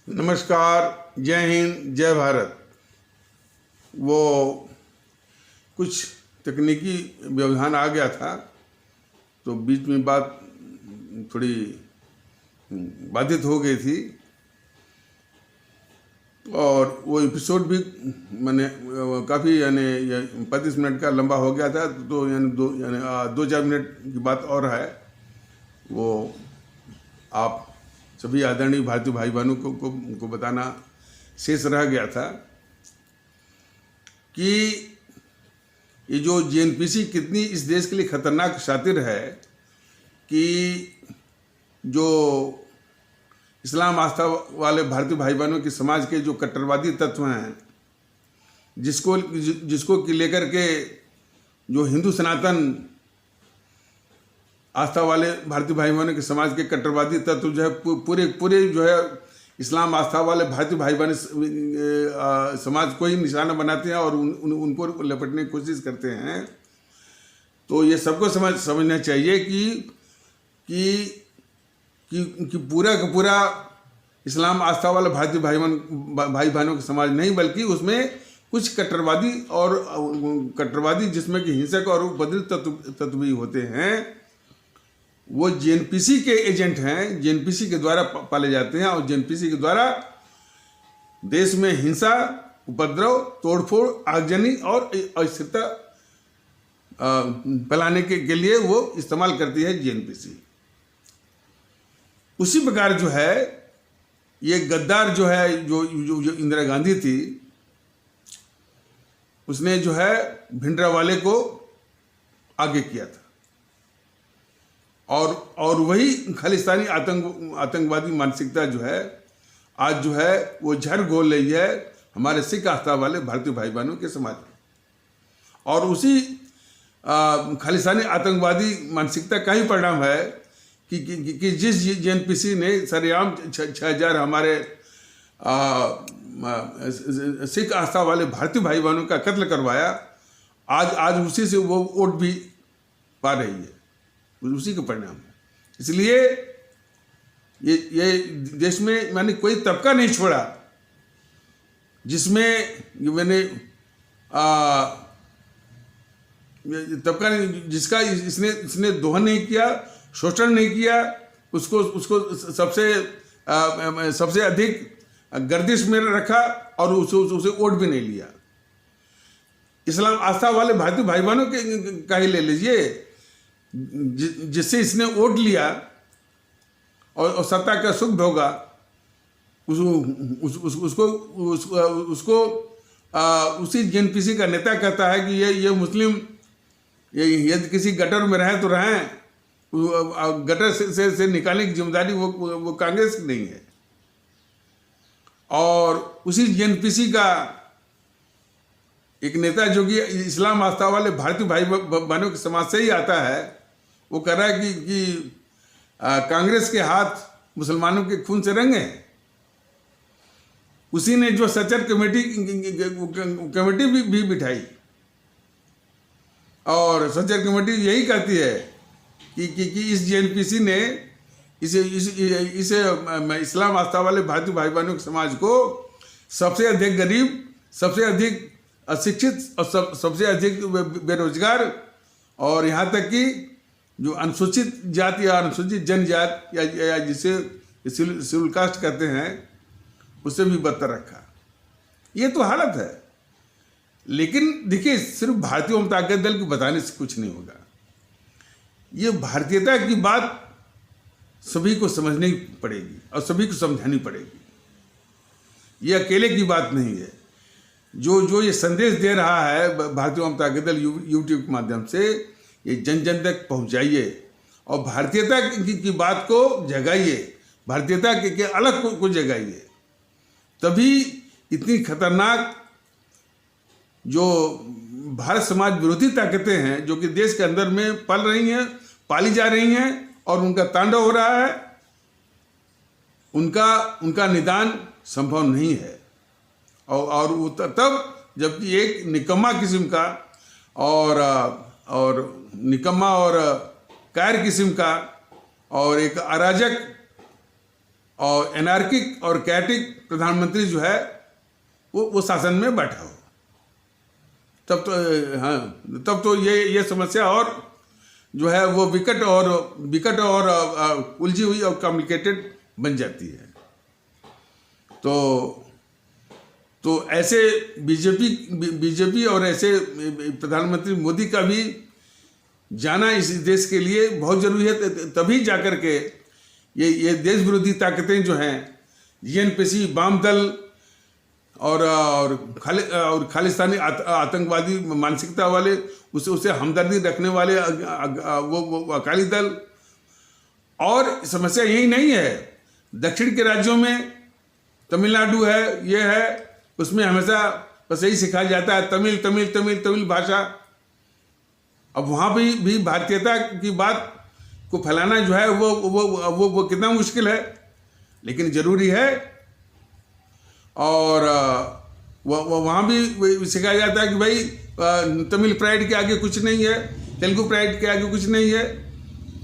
नमस्कार, जय हिंद, जय भारत। वो कुछ तकनीकी व्यवधान आ गया था तो बीच में बात थोड़ी बाधित हो गई थी और वो एपिसोड भी मैंने काफ़ी 35 मिनट का लंबा हो गया था। तो दो चार मिनट की बात और है, वो आप सभी आदरणीय भारतीय भाई बहनों को बताना शेष रह गया था कि ये जो जेएनपीसी कितनी इस देश के लिए खतरनाक शातिर है कि जो इस्लाम आस्था वाले भारतीय भाई बहनों के समाज के जो कट्टरवादी तत्व हैं, जिसको कि लेकर के जो हिंदू सनातन आस्था वाले भारतीय भाई बहनों के समाज के कट्टरवादी तत्व जो है पूरे जो है इस्लाम आस्था वाले भारतीय भाई बहन समाज को ही निशाना बनाते हैं और उनको लपटने की कोशिश करते हैं। तो ये सबको समझना चाहिए कि पूरा का पूरा इस्लाम आस्था वाला भारतीय भाई बहनों के समाज नहीं, बल्कि उसमें कुछ कट्टरवादी जिसमें कि हिंसक और उपद्रवी तत्व भी होते हैं, वो जेएनपीसी के एजेंट हैं, जेएनपीसी के द्वारा पाले जाते हैं और जेएनपीसी के द्वारा देश में हिंसा, उपद्रव, तोड़फोड़, आगजनी और अस्थिरता फैलाने के लिए वो इस्तेमाल करती है जेएनपीसी। उसी प्रकार जो है ये गद्दार जो है जो इंदिरा गांधी थी, उसने जो है भिंडरावाले को आगे किया था और वही खालिस्तानी आतंकवादी मानसिकता जो है आज जो है वो झड़ घोल रही है हमारे सिख आस्था वाले भारतीय भाई बहनों के समाज में। और उसी खालिस्तानी आतंकवादी मानसिकता का ही परिणाम है कि जिस जेएनपीसी ने सरेआम 6,000 हमारे सिख आस्था वाले भारतीय भाई बहनों का कत्ल करवाया, आज उसी से वो वोट भी पा रही है, उसी का परिणाम है। इसलिए ये देश में मैंने कोई तबका नहीं छोड़ा जिसमें मैंने तबका नहीं जिसका इसने दोहन नहीं किया, शोषण नहीं किया, उसको सबसे अधिक गर्दिश में रखा और उसे वोट भी नहीं लिया। इस्लाम आस्था वाले भारतीय भाई बहनों का ही ले लीजिए, जिससे इसने वोट लिया और सत्ता का सुख भोगा, उसको उसी जेएनपीसी का नेता कहता है कि ये मुस्लिम यदि किसी गटर में रहें तो रहें, गटर से निकालने की जिम्मेदारी वो कांग्रेस की नहीं है। और उसी जेएनपीसी का एक नेता जो कि इस्लाम आस्था वाले भारतीय भाई बहनों के समाज से ही आता है, वो कह रहा है कि कांग्रेस के हाथ मुसलमानों के खून से रंगे हैं। उसी ने जो सचर कमेटी भी बिठाई और सचर कमेटी यही कहती है कि इस जेएनपीसी ने इसे इस्लाम आस्था वाले भारतीय भाई बहनों के समाज को सबसे अधिक गरीब, सबसे अधिक अशिक्षित और सबसे अधिक बेरोजगार और यहाँ तक कि जो अनुसूचित जाति या अनुसूचित जनजाति या जिसे शेड्यूल कास्ट कहते हैं, उससे भी बदतर रखा। ये तो हालत है। लेकिन देखिए, सिर्फ भारतीय जनता दल को बताने से कुछ नहीं होगा। ये भारतीयता की बात सभी को समझनी पड़ेगी और सभी को समझानी पड़ेगी। ये अकेले की बात नहीं है। जो ये संदेश दे रहा है भारतीय जनता दल यूट्यूब के माध्यम से, ये जन जन तक पहुंचाइए और भारतीयता की बात को जगाइए, भारतीयता के अलग को जगाइए। तभी इतनी खतरनाक जो भारत समाज विरोधी ताकतें हैं जो कि देश के अंदर में पल रही हैं, पाली जा रही हैं और उनका तांडव हो रहा है, उनका निदान संभव नहीं है। और तब जबकि एक निकम्मा किस्म का और निकम्मा और कायर किस्म का और एक अराजक और एनार्किक और कैटिक प्रधानमंत्री जो है वो शासन में बैठा हो, तब तो ये समस्या और जो है वो विकट और उलझी हुई और कॉम्प्लिकेटेड बन जाती है। तो ऐसे बीजेपी और ऐसे प्रधानमंत्री मोदी का भी जाना इस देश के लिए बहुत जरूरी है। तभी जाकर के ये देश विरोधी ताकतें जो हैं, जीएनपीसी, वाम दल और खालिस्तानी आतंकवादी मानसिकता वाले, उसे हमदर्दी रखने वाले वो अकाली दल, और समस्या यही नहीं है, दक्षिण के राज्यों में तमिलनाडु है, ये है, उसमें हमेशा बस यही सिखाया जाता है तमिल भाषा। अब वहाँ भी भारतीयता की बात को फैलाना जो है वो कितना मुश्किल है, लेकिन जरूरी है। और वहाँ भी सिखाया जाता है कि भाई तमिल प्राइड के आगे कुछ नहीं है, तेलुगु प्राइड के आगे कुछ नहीं है,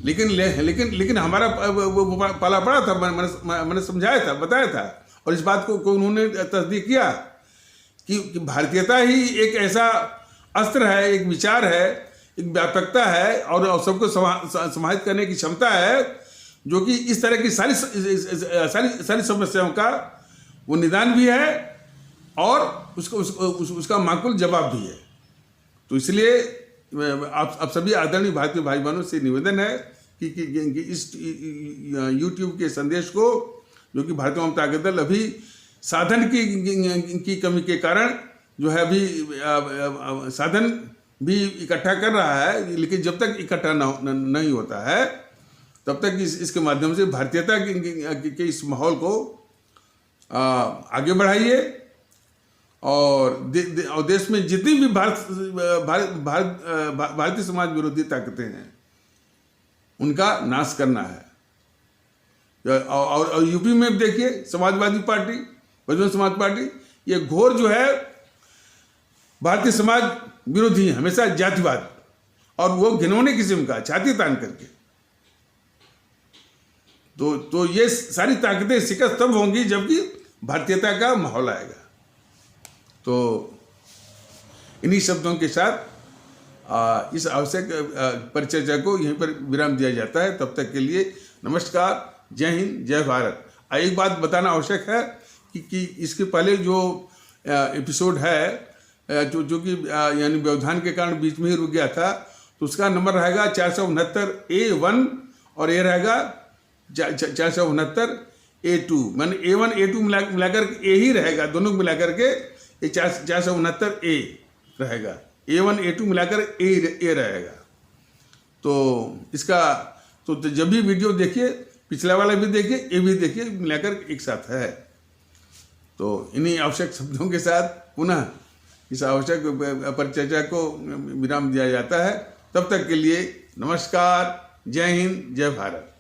लेकिन हमारा पाला पड़ा था, मैंने समझाया था, बताया था, और इस बात को उन्होंने तस्दीक किया कि भारतीयता ही एक ऐसा अस्त्र है, एक विचार है, एक व्यापकता है, और सबको समाहित करने की क्षमता है, जो कि इस तरह की सारी समस्याओं का वो निदान भी है और उसका माकूल जवाब भी है। तो इसलिए आप सभी आदरणीय भारतीय भाई बहनों से निवेदन है कि इस YouTube के संदेश को, जो कि भारतीय जनता पार्टी दल अभी साधन की कमी के कारण जो है अभी साधन भी इकट्ठा कर रहा है, लेकिन जब तक इकट्ठा नहीं होता है तब तक इसके माध्यम से भारतीयता के इस माहौल को आगे बढ़ाइए, और देश में जितनी भी भारतीय समाज विरोधी ताकतें हैं उनका नाश करना है। और यूपी में देखिए समाजवादी पार्टी, बहुजन समाज पार्टी, ये घोर जो है भारतीय समाज विरोधी है, हमेशा जातिवाद, और वो घिनौने किस्म का, छाती तान करके। तो ये सारी ताकतें शिकस्त तब होंगी जबकि भारतीयता का माहौल आएगा। तो इन्हीं शब्दों के साथ इस आवश्यक परिचर्चा को यहीं पर विराम दिया जाता है। तब तक के लिए नमस्कार, जय हिंद, जय भारत। एक बात बताना आवश्यक है कि इसके पहले जो एपिसोड है जो कि यानी व्यवधान के कारण बीच में ही रुक गया था, तो उसका नंबर रहेगा 469A1 और ये रहेगा 469A2, माने A1 A2 मिलाकर ए ही रहेगा, दोनों मिलाकर के ये 469A रहेगा, A1 A2 मिलाकर ए रहेगा। तो इसका तो जब भी वीडियो देखिए, पिछला वाला भी देखिए, ये भी देखिए, मिलाकर एक साथ है। तो इन्हीं आवश्यक शब्दों के साथ पुनः इस आवश्यक परिचर्चा को विराम दिया जाता है। तब तक के लिए नमस्कार, जय हिंद, जय भारत।